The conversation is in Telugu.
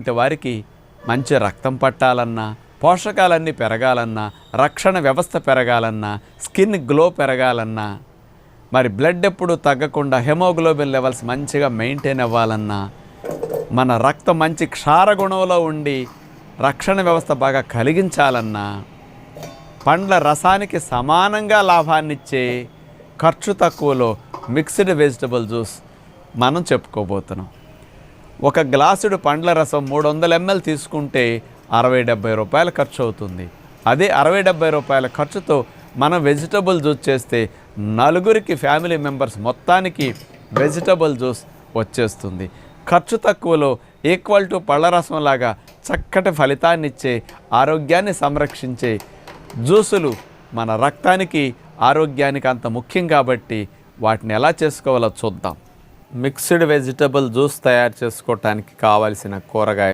వంటి వారికి మంచి రక్తం పట్టాలన్నా, పోషకాలన్నీ పెరగాలన్నా, రక్షణ వ్యవస్థ పెరగాలన్నా, స్కిన్ గ్లో పెరగాలన్నా, మరి బ్లడ్ ఎప్పుడు తగ్గకుండా హెమోగ్లోబిన్ లెవెల్స్ మంచిగా మెయింటైన్ అవ్వాలన్నా, మన రక్తం మంచి క్షారగుణంలో ఉండి రక్షణ వ్యవస్థ బాగా కలిగించాలన్నా, పండ్ల రసానికి సమానంగా లాభాన్నిచ్చే ఖర్చు తక్కువలో మిక్స్డ్ వెజిటబుల్ జ్యూస్ మనం చెప్పుకోబోతున్నాం. ఒక గ్లాసుడు పండ్ల రసం 300 ml తీసుకుంటే 60-70 రూపాయలు ఖర్చు అవుతుంది. అదే 60-70 రూపాయల ఖర్చుతో మనం వెజిటబుల్ జ్యూస్ చేస్తే నలుగురికి ఫ్యామిలీ మెంబర్స్ మొత్తానికి వెజిటబుల్ జ్యూస్ వచ్చేస్తుంది. ఖర్చు తక్కువలో ఈక్వల్ టు పళ్ళ రసం లాగా చక్కటి ఫలితాన్ని ఇచ్చే, ఆరోగ్యాన్ని సంరక్షించే జ్యూసులు మన రక్తానికి, ఆరోగ్యానికి అంత ముఖ్యం కాబట్టి వాటిని ఎలా చేసుకోవాలో చూద్దాం. మిక్స్డ్ వెజిటబుల్ జ్యూస్ తయారు చేసుకోవటానికి కావలసిన కూరగాయలు